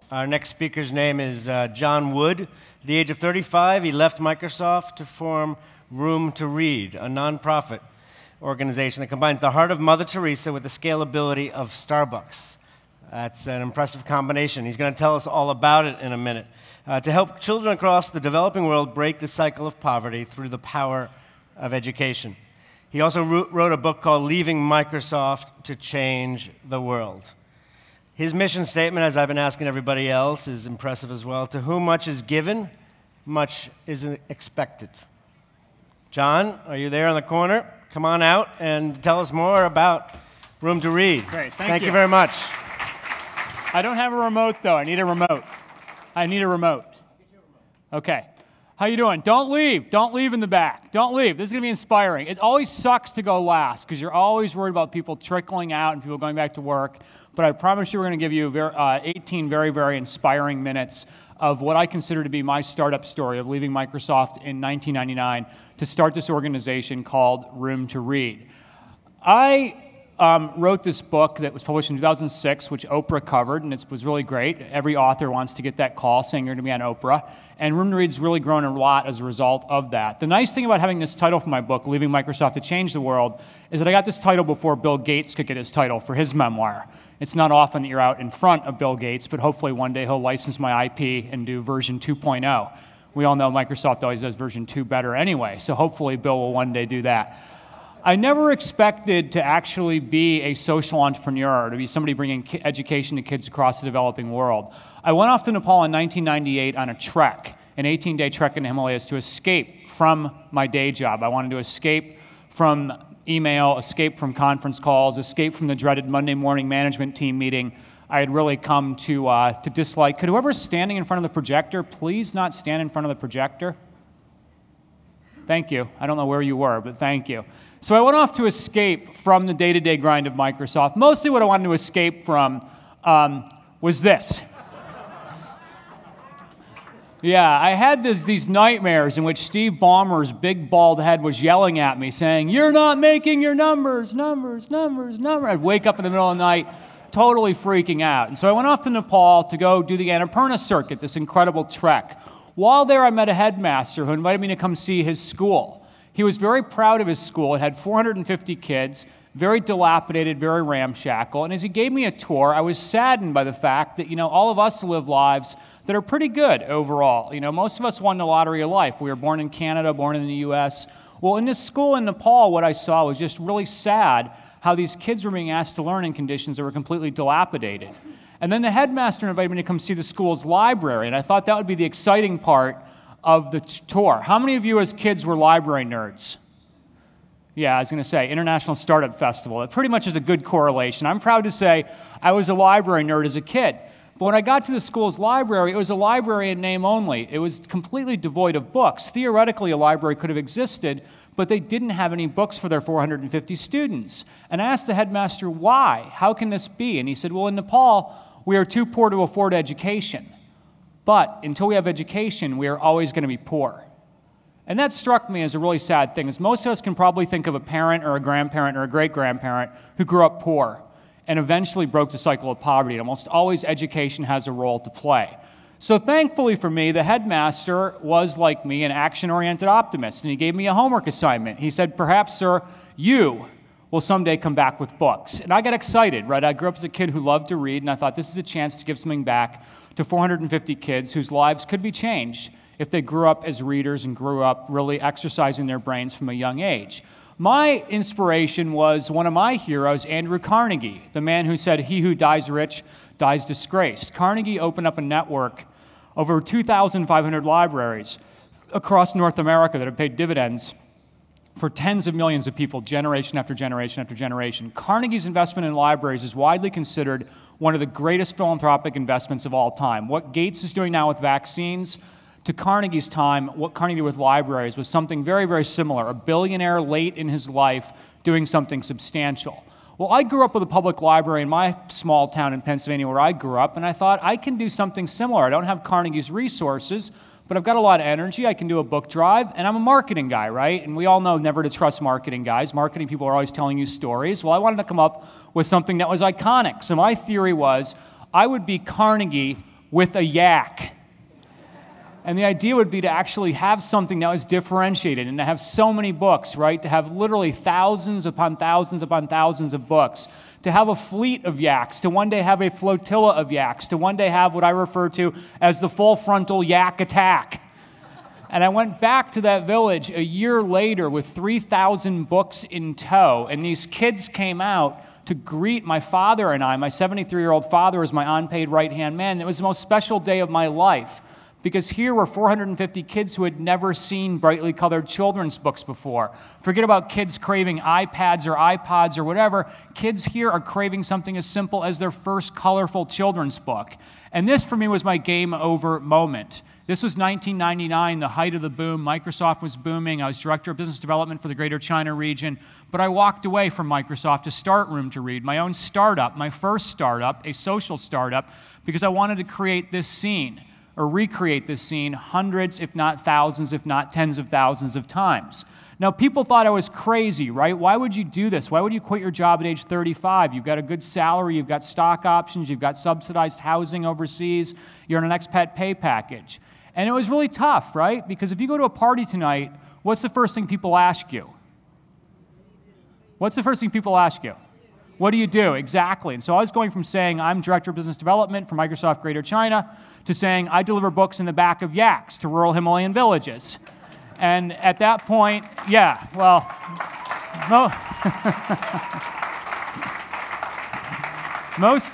Our next speaker's name is John Wood. At the age of 35, he left Microsoft to form Room to Read, a nonprofit organization that combines the heart of Mother Teresa with the scalability of Starbucks. That's an impressive combination. He's going to tell us all about it in a minute. To help children across the developing world break the cycle of poverty through the power of education. He also wrote a book called Leaving Microsoft to Change the World. His mission statement, as I've been asking everybody else, is impressive as well. To whom much is given, much is expected. John, are you there in the corner? Come on out and tell us more about Room to Read. Great, thank you very much. I don't have a remote, though. I need a remote. Okay. How you doing? Don't leave. Don't leave in the back. Don't leave. This is going to be inspiring. It always sucks to go last because you're always worried about people trickling out and people going back to work. But I promise you we're going to give you 18 very, very inspiring minutes of what I consider to be my startup story of leaving Microsoft in 1999 to start this organization called Room to Read. I wrote this book that was published in 2006, which Oprah covered, and it was really great. Every author wants to get that call saying you're going to be on Oprah. And Room to Read's really grown a lot as a result of that. The nice thing about having this title for my book, Leaving Microsoft to Change the World, is that I got this title before Bill Gates could get his title for his memoir. It's not often that you're out in front of Bill Gates, but hopefully one day he'll license my IP and do version 2.0. We all know Microsoft always does version 2 better anyway, so hopefully Bill will one day do that. I never expected to actually be a social entrepreneur, to be somebody bringing education to kids across the developing world. I went off to Nepal in 1998 on a trek, an 18-day trek in the Himalayas to escape from my day job. I wanted to escape from email, escape from conference calls, escape from the dreaded Monday morning management team meeting I had really come to dislike. Could whoever's standing in front of the projector please not stand in front of the projector? Thank you. I don't know where you were, but thank you. So I went off to escape from the day-to-day grind of Microsoft. Mostly what I wanted to escape from was this. Yeah, I had these nightmares in which Steve Ballmer's big bald head was yelling at me saying, "You're not making your numbers. I'd wake up in the middle of the night totally freaking out. And so I went off to Nepal to go do the Annapurna circuit, this incredible trek. While there, I met a headmaster who invited me to come see his school. He was very proud of his school. It had 450 kids, very dilapidated, very ramshackle. And as he gave me a tour, I was saddened by the fact that, all of us live lives that are pretty good overall. Most of us won the lottery of life. We were born in Canada, born in the U.S. Well, in this school in Nepal, what I saw was just really sad how these kids were being asked to learn in conditions that were completely dilapidated. And then the headmaster invited me to come see the school's library, and I thought that would be the exciting part of the tour. How many of you as kids were library nerds? Yeah, I was going to say, International Startup Festival. It pretty much is a good correlation. I'm proud to say I was a library nerd as a kid. But when I got to the school's library, it was a library in name only. It was completely devoid of books. Theoretically, a library could have existed, but they didn't have any books for their 450 students. And I asked the headmaster, why? How can this be? And he said, well, in Nepal, we are too poor to afford education. But until we have education, we are always going to be poor. And that struck me as a really sad thing, as most of us can probably think of a parent or a grandparent or a great-grandparent who grew up poor and eventually broke the cycle of poverty. And almost always education has a role to play. So thankfully for me, the headmaster was, like me, an action-oriented optimist, and he gave me a homework assignment. He said, perhaps, sir, you will someday come back with books. And I got excited, right? I grew up as a kid who loved to read, and I thought this is a chance to give something back to 450 kids whose lives could be changed if they grew up as readers and grew up really exercising their brains from a young age. My inspiration was one of my heroes, Andrew Carnegie, the man who said, he who dies rich dies disgraced. Carnegie opened up a network over 2,500 libraries across North America that have paid dividends for tens of millions of people, generation after generation after generation. Carnegie's investment in libraries is widely considered one of the greatest philanthropic investments of all time. What Gates is doing now with vaccines, to Carnegie's time, what Carnegie did with libraries was something very, very similar. A billionaire late in his life doing something substantial. Well, I grew up with a public library in my small town in Pennsylvania where I grew up, and I thought, I can do something similar. I don't have Carnegie's resources, but I've got a lot of energy. I can do a book drive, and I'm a marketing guy, right? And we all know never to trust marketing guys. Marketing people are always telling you stories. Well, I wanted to come up with something that was iconic. So my theory was I would be Carnegie with a yak. And the idea would be to actually have something that was differentiated and to have so many books, right? To have literally thousands upon thousands upon thousands of books. To have a fleet of yaks, to one day have a flotilla of yaks, to one day have what I refer to as the full frontal yak attack. And I went back to that village a year later with 3,000 books in tow, and these kids came out to greet my father and I. My 73-year-old father was my unpaid right-hand man. It was the most special day of my life, because here were 450 kids who had never seen brightly colored children's books before. Forget about kids craving iPads or iPods or whatever. Kids here are craving something as simple as their first colorful children's book. And this, for me, was my game over moment. This was 1999, the height of the boom. Microsoft was booming. I was director of business development for the Greater China region. But I walked away from Microsoft to start Room to Read, my own startup, my first startup, a social startup, because I wanted to create this scene, or recreate this scene hundreds, if not thousands, if not tens of thousands of times. Now, people thought I was crazy, right? Why would you do this? Why would you quit your job at age 35? You've got a good salary, you've got stock options, you've got subsidized housing overseas, you're on an expat pay package. And it was really tough, right? Because if you go to a party tonight, what's the first thing people ask you? What's the first thing people ask you? What do you do? Exactly. And so I was going from saying I'm director of business development for Microsoft Greater China to saying I deliver books in the back of yaks to rural Himalayan villages. And at that point, yeah, well, no. Most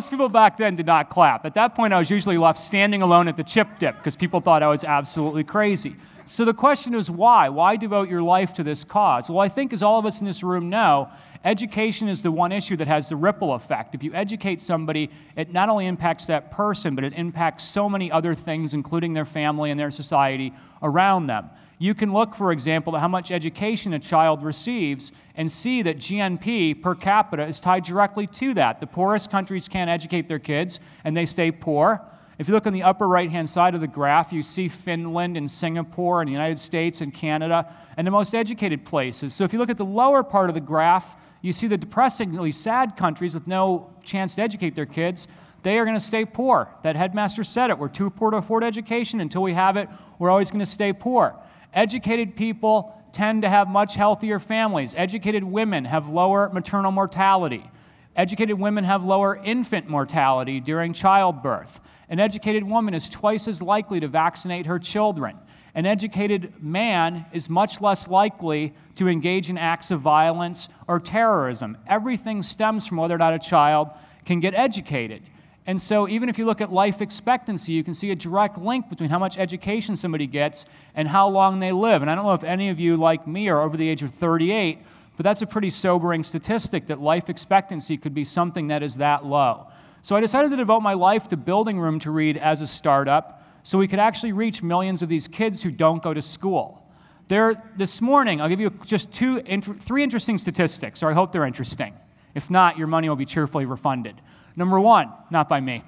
people back then did not clap. At that point, I was usually left standing alone at the chip dip because people thought I was absolutely crazy. So the question is why? Why devote your life to this cause? Well, I think as all of us in this room know, education is the one issue that has the ripple effect. If you educate somebody, it not only impacts that person, but it impacts so many other things, including their family and their society around them. You can look, for example, at how much education a child receives and see that GNP per capita is tied directly to that. The poorest countries can't educate their kids, and they stay poor. If you look on the upper right-hand side of the graph, you see Finland and Singapore and the United States and Canada and the most educated places. So if you look at the lower part of the graph, you see the depressingly sad countries with no chance to educate their kids. They are going to stay poor. That headmaster said it. We're too poor to afford education. Until we have it, we're always going to stay poor. Educated people tend to have much healthier families. Educated women have lower maternal mortality. Educated women have lower infant mortality during childbirth. An educated woman is twice as likely to vaccinate her children. An educated man is much less likely to engage in acts of violence or terrorism. Everything stems from whether or not a child can get educated. And so even if you look at life expectancy, you can see a direct link between how much education somebody gets and how long they live. And I don't know if any of you, like me, are over the age of 38, but that's a pretty sobering statistic that life expectancy could be something that is that low. So I decided to devote my life to building Room to Read as a startup so we could actually reach millions of these kids who don't go to school. This morning, I'll give you just three interesting statistics, or I hope they're interesting. If not, your money will be cheerfully refunded. Number one, not by me.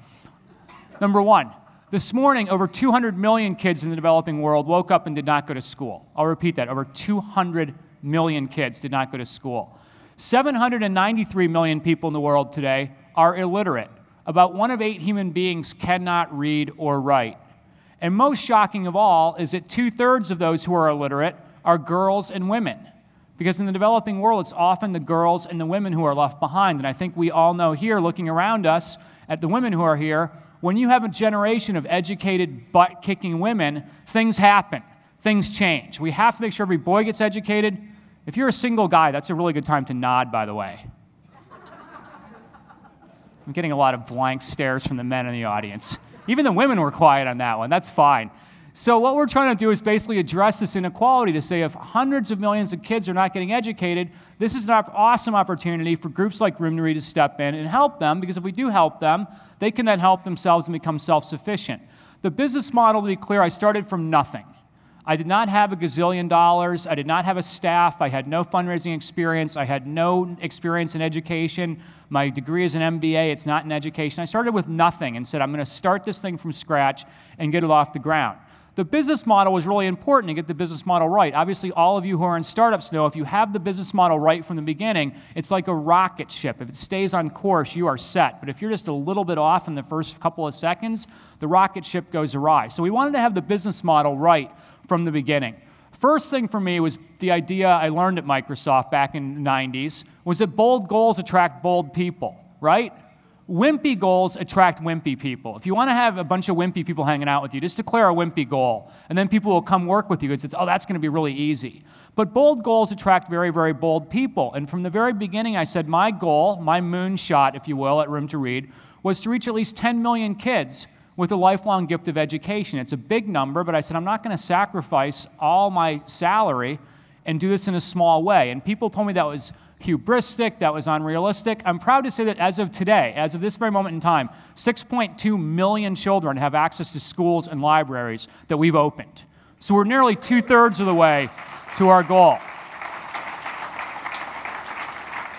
Number one, this morning, over 200 million kids in the developing world woke up and did not go to school. I'll repeat that, over 200 million kids did not go to school. 793 million people in the world today are illiterate. About 1 of 8 human beings cannot read or write. And most shocking of all is that 2/3 of those who are illiterate are girls and women. Because in the developing world, it's often the girls and the women who are left behind. And I think we all know here, looking around us at the women who are here, when you have a generation of educated, butt-kicking women, things happen. Things change. We have to make sure every boy gets educated. If you're a single guy, that's a really good time to nod, by the way. I'm getting a lot of blank stares from the men in the audience. Even the women were quiet on that one. That's fine. So what we're trying to do is basically address this inequality to say if hundreds of millions of kids are not getting educated, this is an awesome opportunity for groups like Room to Read to step in and help them, because if we do help them, they can then help themselves and become self-sufficient. The business model, to be clear, I started from nothing. I did not have a gazillion dollars. I did not have a staff. I had no fundraising experience. I had no experience in education. My degree is an MBA. It's not in education. I started with nothing and said, I'm going to start this thing from scratch and get it off the ground. The business model was really important to get the business model right. Obviously, all of you who are in startups know if you have the business model right from the beginning, it's like a rocket ship. If it stays on course, you are set. But if you're just a little bit off in the first couple of seconds, the rocket ship goes awry. So we wanted to have the business model right from the beginning. First thing for me was the idea I learned at Microsoft back in the 90s, was that bold goals attract bold people, right? Wimpy goals attract wimpy people. If you want to have a bunch of wimpy people hanging out with you, just declare a wimpy goal, and then people will come work with you. It's oh, that's going to be really easy. But bold goals attract very, very bold people. And from the very beginning, I said my goal, my moonshot, if you will, at Room to Read, was to reach at least 10 million kids with a lifelong gift of education. It's a big number, but I said I'm not going to sacrifice all my salary and do this in a small way. And people told me that was hubristic, that was unrealistic. I'm proud to say that as of today, as of this very moment in time, 6.2 million children have access to schools and libraries that we've opened. So we're nearly 2/3 of the way to our goal.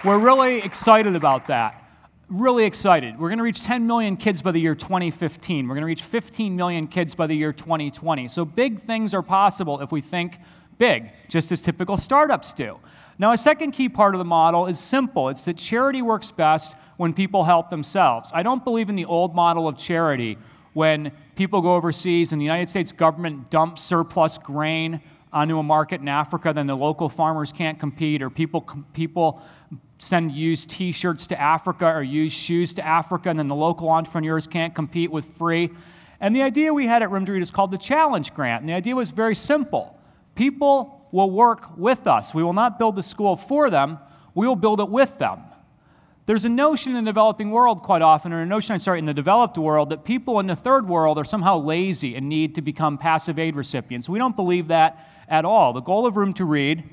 We're really excited about that. Really excited. We're going to reach 10 million kids by the year 2015. We're going to reach 15 million kids by the year 2020. So big things are possible if we think big, just as typical startups do. Now, a second key part of the model is simple. It's that charity works best when people help themselves. I don't believe in the old model of charity when people go overseas and the United States government dumps surplus grain onto a market in Africa, then the local farmers can't compete, or people send used T-shirts to Africa or used shoes to Africa, and then the local entrepreneurs can't compete with free. And the idea we had at Room to Read is called the Challenge Grant, and the idea was very simple. People will work with us. We will not build the school for them. We will build it with them. There's a notion in the developing world quite often, or a notion, in the developed world, that people in the third world are somehow lazy and need to become passive aid recipients. We don't believe that at all. The goal of Room to Read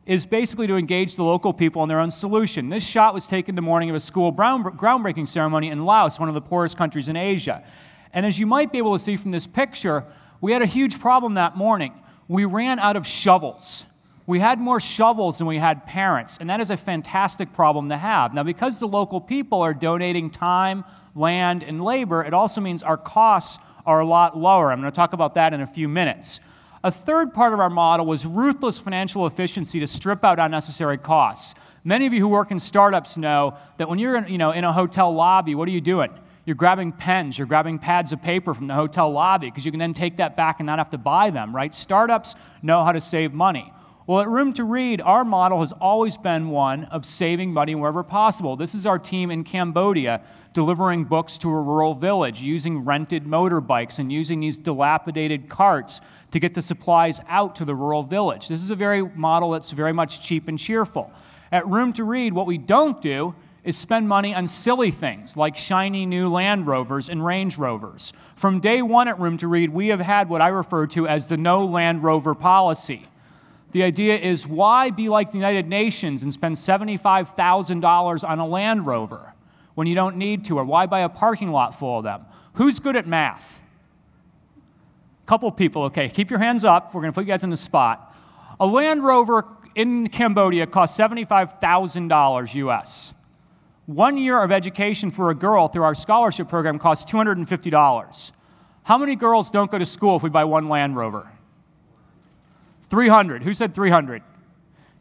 is basically to engage the local people in their own solution. This shot was taken the morning of a school groundbreaking ceremony in Laos, one of the poorest countries in Asia. And as you might be able to see from this picture, we had a huge problem that morning. We ran out of shovels. We had more shovels than we had parents, and that is a fantastic problem to have. Now, because the local people are donating time, land, and labor, it also means our costs are a lot lower. I'm going to talk about that in a few minutes. A third part of our model was ruthless financial efficiency to strip out unnecessary costs. Many of you who work in startups know that when you're in a hotel lobby, what are you doing? You're grabbing pens, you're grabbing pads of paper from the hotel lobby because you can then take that back and not have to buy them, right? Startups know how to save money. Well, at Room to Read, our model has always been one of saving money wherever possible. This is our team in Cambodia delivering books to a rural village, using rented motorbikes and using these dilapidated carts to get the supplies out to the rural village. This is a very model that's very much cheap and cheerful. At Room to Read, what we don't do is spend money on silly things like shiny new Land Rovers and Range Rovers. From day one at Room to Read, we have had what I refer to as the no Land Rover policy. The idea is, why be like the United Nations and spend $75,000 on a Land Rover when you don't need to, or why buy a parking lot full of them? Who's good at math? Couple people, okay, keep your hands up. We're going to put you guys in the spot. A Land Rover in Cambodia costs $75,000 US. 1 year of education for a girl through our scholarship program costs $250. How many girls don't go to school if we buy one Land Rover? 300. Who said 300?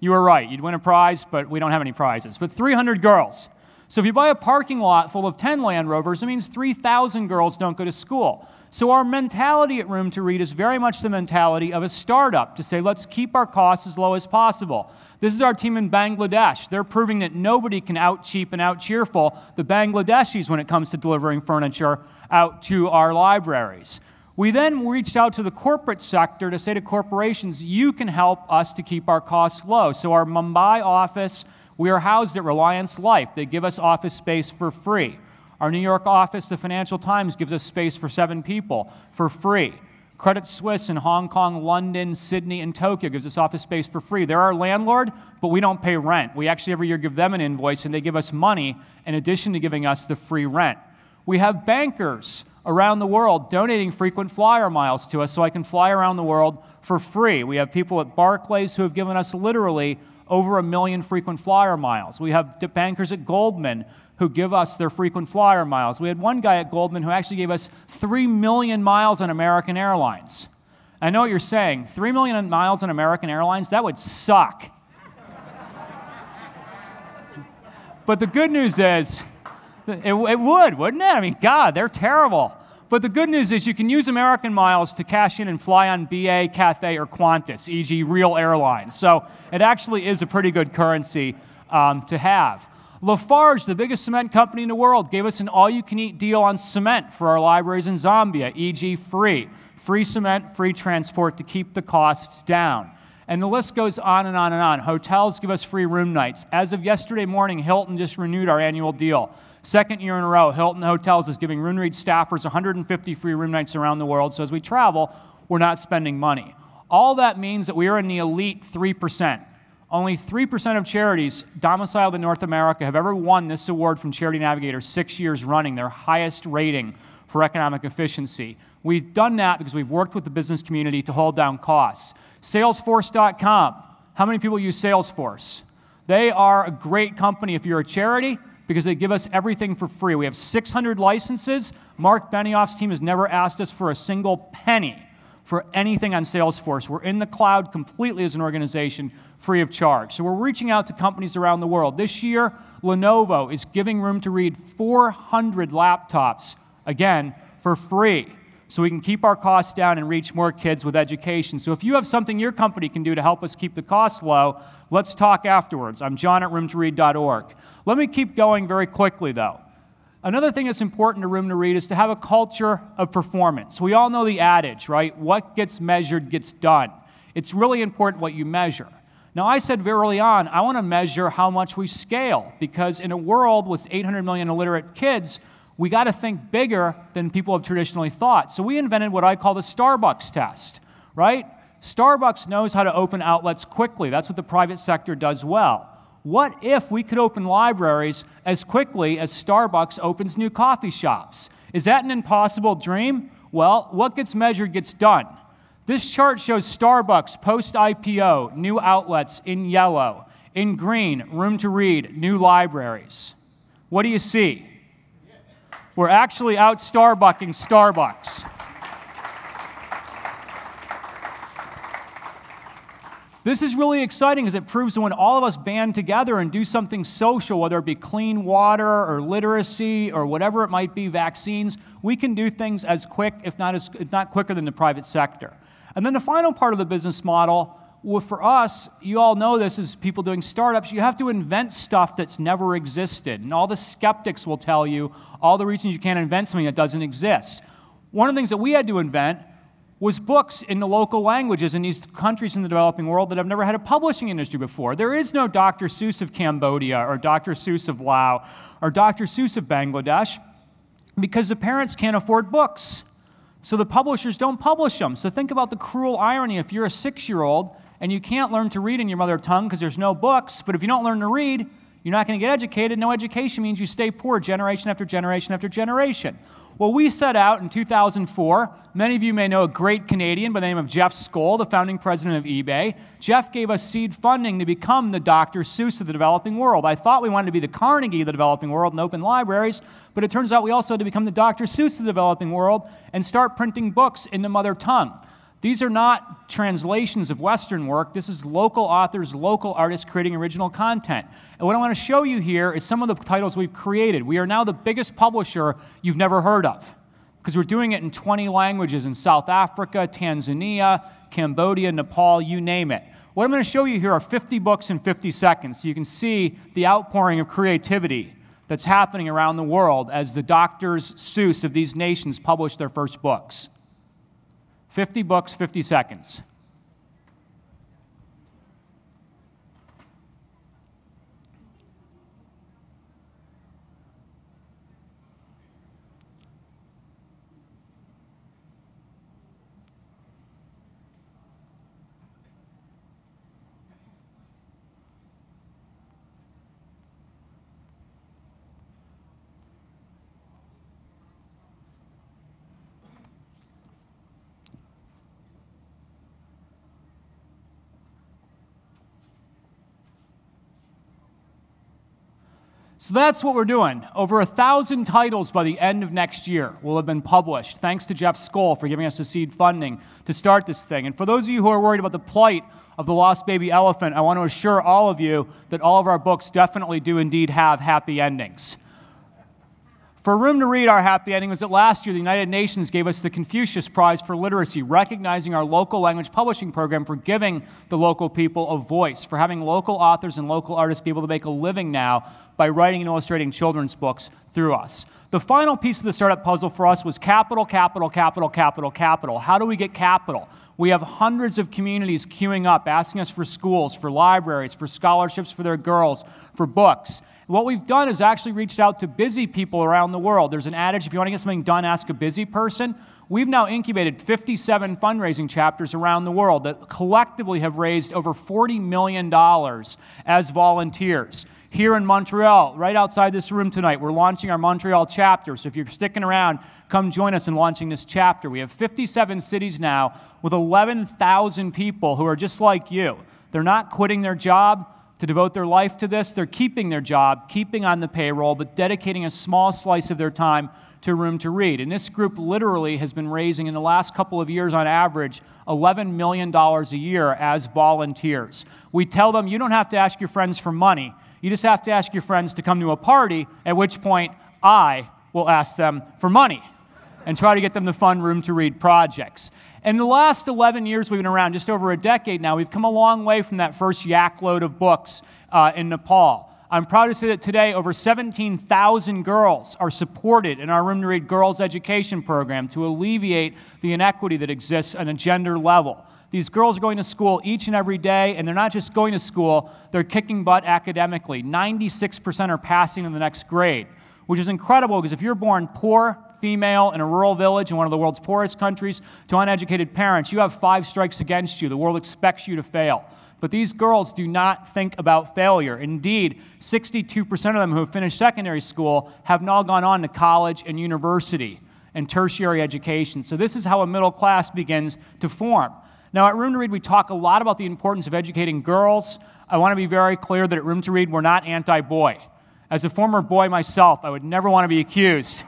You were right. You'd win a prize, but we don't have any prizes. But 300 girls. So if you buy a parking lot full of 10 Land Rovers, it means 3,000 girls don't go to school. So our mentality at Room to Read is very much the mentality of a startup, to say, let's keep our costs as low as possible. This is our team in Bangladesh. They're proving that nobody can out-cheap and out-cheerful the Bangladeshis when it comes to delivering furniture out to our libraries. We then reached out to the corporate sector to say to corporations, you can help us to keep our costs low. So our Mumbai office, we are housed at Reliance Life. They give us office space for free. Our New York office, the Financial Times, gives us space for 7 people for free. Credit Suisse in Hong Kong, London, Sydney, and Tokyo gives us office space for free. They're our landlord, but we don't pay rent. We actually every year give them an invoice, and they give us money in addition to giving us the free rent. We have bankers around the world donating frequent flyer miles to us so I can fly around the world for free. We have people at Barclays who have given us literally over 1 million frequent flyer miles. We have bankers at Goldman who give us their frequent flyer miles. We had one guy at Goldman who actually gave us 3 million miles on American Airlines. I know what you're saying. 3 million miles on American Airlines, that would suck. But the good news is, it would, wouldn't it? I mean, God, they're terrible. But the good news is you can use American miles to cash in and fly on BA, Cathay, or Qantas, e.g. real airlines. So it actually is a pretty good currency to have. Lafarge, the biggest cement company in the world, gave us an all-you-can-eat deal on cement for our libraries in Zambia, e.g. free. Free cement, free transport to keep the costs down. And the list goes on and on and on. Hotels give us free room nights. As of yesterday morning, Hilton just renewed our annual deal. Second year in a row, Hilton Hotels is giving room rate staffers 150 free room nights around the world. So as we travel, we're not spending money. All that means that we are in the elite 3%. Only 3% of charities domiciled in North America have ever won this award from Charity Navigator 6 years running, their highest rating for economic efficiency. We've done that because we've worked with the business community to hold down costs. Salesforce.com. How many people use Salesforce? They are a great company if you're a charity because they give us everything for free. We have 600 licenses. Mark Benioff's team has never asked us for a single penny for anything on Salesforce. We're in the cloud completely as an organization, free of charge. So we're reaching out to companies around the world. This year, Lenovo is giving Room to Read 400 laptops, again, for free, so we can keep our costs down and reach more kids with education. So if you have something your company can do to help us keep the costs low, let's talk afterwards. I'm John at roomtoread.org. Let me keep going very quickly, though. Another thing that's important to Room to Read is to have a culture of performance. We all know the adage, right? What gets measured gets done. It's really important what you measure. Now, I said very early on, I want to measure how much we scale, because in a world with 800 million illiterate kids, we got to think bigger than people have traditionally thought. So we invented what I call the Starbucks test, right? Starbucks knows how to open outlets quickly. That's what the private sector does well. What if we could open libraries as quickly as Starbucks opens new coffee shops? Is that an impossible dream? Well, what gets measured gets done. This chart shows Starbucks post-IPO, new outlets in yellow. In green, Room to Read, new libraries. What do you see? We're actually out Starbucking Starbucks. This is really exciting because it proves that when all of us band together and do something social, whether it be clean water or literacy or whatever it might be, vaccines, we can do things as quick, if not quicker than the private sector. And then the final part of the business model, well, for us, you all know this as people doing startups, you have to invent stuff that's never existed. And all the skeptics will tell you all the reasons you can't invent something that doesn't exist. One of the things that we had to invent was books in the local languages in these countries in the developing world that have never had a publishing industry before. There is no Dr. Seuss of Cambodia or Dr. Seuss of Laos or Dr. Seuss of Bangladesh because the parents can't afford books. So the publishers don't publish them. So think about the cruel irony. If you're a 6-year-old and you can't learn to read in your mother tongue because there's no books, but if you don't learn to read, you're not going to get educated. No education means you stay poor generation after generation after generation. Well, we set out in 2004. Many of you may know a great Canadian by the name of Jeff Skoll, the founding president of eBay. Jeff gave us seed funding to become the Dr. Seuss of the developing world. I thought we wanted to be the Carnegie of the developing world and open libraries, but it turns out we also had to become the Dr. Seuss of the developing world and start printing books in the mother tongue. These are not translations of Western work. This is local authors, local artists creating original content. And what I want to show you here is some of the titles we've created. We are now the biggest publisher you've never heard of because we're doing it in 20 languages in South Africa, Tanzania, Cambodia, Nepal, you name it. What I'm going to show you here are 50 books in 50 seconds so you can see the outpouring of creativity that's happening around the world as the Drs. Seuss of these nations publish their first books. 50 books, 50 seconds. So that's what we're doing. Over 1,000 titles by the end of next year will have been published, thanks to Jeff Skoll for giving us the seed funding to start this thing. And for those of you who are worried about the plight of the lost baby elephant, I want to assure all of you that all of our books definitely do indeed have happy endings. For Room to Read, our happy ending was that last year the United Nations gave us the Confucius Prize for Literacy, recognizing our local language publishing program for giving the local people a voice, for having local authors and local artists be able to make a living now by writing and illustrating children's books through us. The final piece of the startup puzzle for us was capital, capital, capital, capital, capital. How do we get capital? We have hundreds of communities queuing up, asking us for schools, for libraries, for scholarships for their girls, for books. What we've done is actually reached out to busy people around the world. There's an adage, if you want to get something done, ask a busy person. We've now incubated 57 fundraising chapters around the world that collectively have raised over $40 million as volunteers. Here in Montreal, right outside this room tonight, we're launching our Montreal chapter. So if you're sticking around, come join us in launching this chapter. We have 57 cities now with 11,000 people who are just like you. They're not quitting their job to devote their life to this. They're keeping their job, keeping on the payroll, but dedicating a small slice of their time to Room to Read. And this group literally has been raising, in the last couple of years on average, $11 million a year as volunteers. We tell them, you don't have to ask your friends for money. You just have to ask your friends to come to a party, at which point I will ask them for money and try to get them to fund Room to Read projects. In the last 11 years we've been around, just over a decade now, we've come a long way from that first yak load of books in Nepal. I'm proud to say that today over 17,000 girls are supported in our Room to Read girls' education program to alleviate the inequity that exists on a gender level. These girls are going to school each and every day, and they're not just going to school, they're kicking butt academically. 96% are passing in the next grade, which is incredible because if you're born poor, female, in a rural village in one of the world's poorest countries to uneducated parents, you have 5 strikes against you. The world expects you to fail. But these girls do not think about failure. Indeed, 62% of them who have finished secondary school have now gone on to college and university and tertiary education. So this is how a middle class begins to form. Now, at Room to Read, we talk a lot about the importance of educating girls. I want to be very clear that at Room to Read, we're not anti-boy. As a former boy myself, I would never want to be accused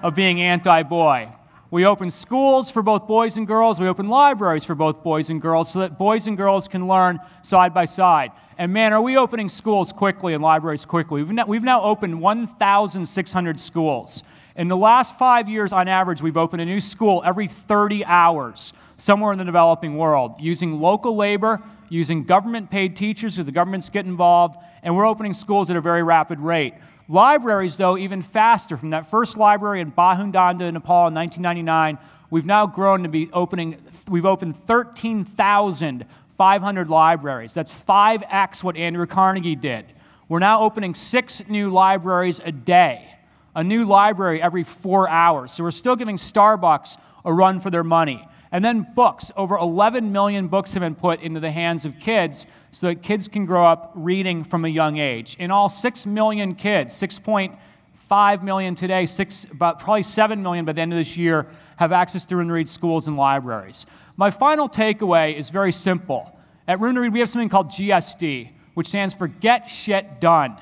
of being anti-boy. We open schools for both boys and girls. We open libraries for both boys and girls so that boys and girls can learn side by side. And man, are we opening schools quickly and libraries quickly. We've now opened 1,600 schools. In the last 5 years, on average, we've opened a new school every 30 hours somewhere in the developing world, using local labor, using government-paid teachers so the governments get involved, and we're opening schools at a very rapid rate. Libraries, though, even faster. From that first library in Bahundanda, Nepal in 1999, we've now grown to be we've opened 13,500 libraries. That's 5x what Andrew Carnegie did. We're now opening 6 new libraries a day, a new library every 4 hours. So we're still giving Starbucks a run for their money. And then books. Over 11 million books have been put into the hands of kids so that kids can grow up reading from a young age. In all, 6 million kids, 6.5 million today, probably 7 million by the end of this year, have access to Room to Read schools and libraries. My final takeaway is very simple. At Room to Read, we have something called GSD, which stands for Get Shit Done,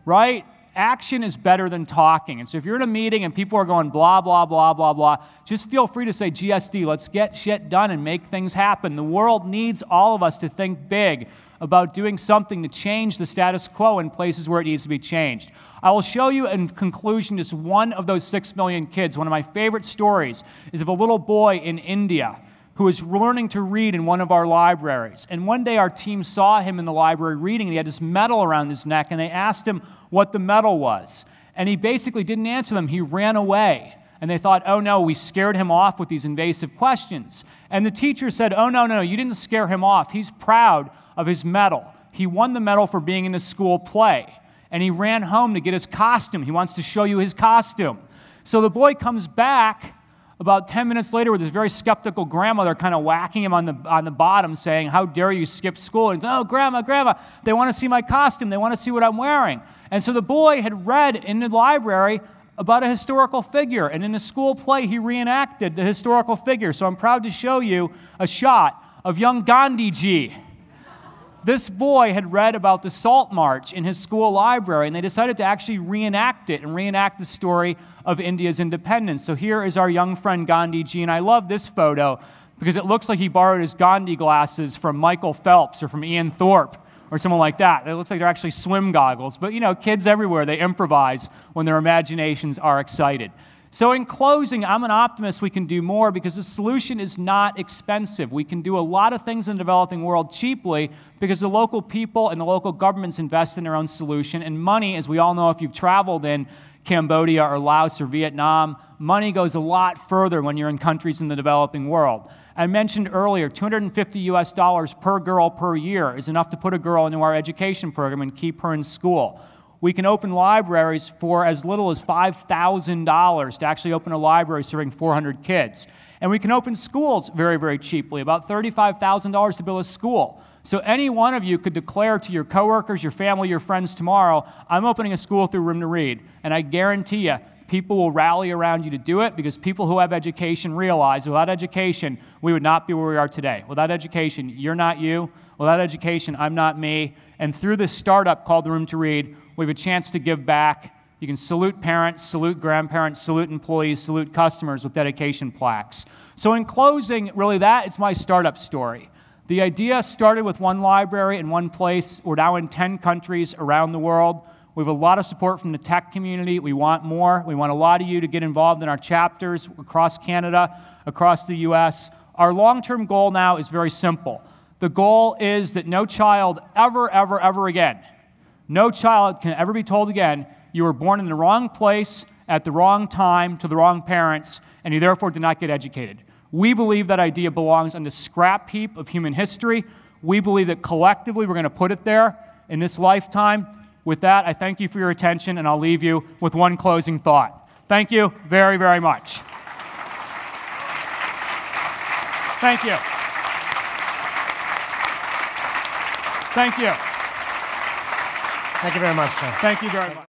right? Action is better than talking. And so if you're in a meeting and people are going blah, blah, blah, blah, blah, just feel free to say GSD. Let's get shit done and make things happen. The world needs all of us to think big about doing something to change the status quo in places where it needs to be changed. I will show you in conclusion just one of those 6 million kids. One of my favorite stories is of a little boy in India who was learning to read in one of our libraries. And one day our team saw him in the library reading, and he had this medal around his neck, and they asked him what the medal was. And he basically didn't answer them. He ran away. And they thought, oh no, we scared him off with these invasive questions. And the teacher said, oh no, you didn't scare him off. He's proud of his medal. He won the medal for being in the school play. And he ran home to get his costume. He wants to show you his costume. So the boy comes back about 10 minutes later with his very skeptical grandmother kind of whacking him on the bottom saying, how dare you skip school? And oh, grandma, they want to see my costume. They want to see what I'm wearing. And so the boy had read in the library about a historical figure. And in the school play, he reenacted the historical figure. So I'm proud to show you a shot of young Gandhiji This boy had read about the Salt March in his school library, and they decided to actually reenact it and reenact the story of India's independence. So here is our young friend Gandhiji, and I love this photo because it looks like he borrowed his Gandhi glasses from Michael Phelps or from Ian Thorpe or someone like that. It looks like they're actually swim goggles. But, you know, kids everywhere, they improvise when their imaginations are excited. So in closing, I'm an optimist we can do more because the solution is not expensive. We can do a lot of things in the developing world cheaply because the local people and the local governments invest in their own solution. And money, as we all know if you've traveled in Cambodia or Laos or Vietnam, money goes a lot further when you're in countries in the developing world. I mentioned earlier, $250 per girl per year is enough to put a girl into our education program and keep her in school. We can open libraries for as little as $5,000 to actually open a library serving 400 kids. And we can open schools very, very cheaply, about $35,000 to build a school. So any one of you could declare to your coworkers, your family, your friends tomorrow, I'm opening a school through Room to Read. And I guarantee you, people will rally around you to do it because people who have education realize without education, we would not be where we are today. Without education, you're not you. Without education, I'm not me. And through this startup called the Room to Read, we have a chance to give back. You can salute parents, salute grandparents, salute employees, salute customers with dedication plaques. So in closing, really it's my startup story. The idea started with one library in one place. We're now in 10 countries around the world. We have a lot of support from the tech community. We want more. We want a lot of you to get involved in our chapters across Canada, across the US. Our long-term goal now is very simple. The goal is that no child ever again, no child can ever be told again, you were born in the wrong place at the wrong time to the wrong parents, and you therefore did not get educated. We believe that idea belongs on the scrap heap of human history. We believe that collectively we're going to put it there in this lifetime. With that, I thank you for your attention, and I'll leave you with one closing thought. Thank you very, very much. Thank you. Thank you. Thank you very much, sir. Thank you very much.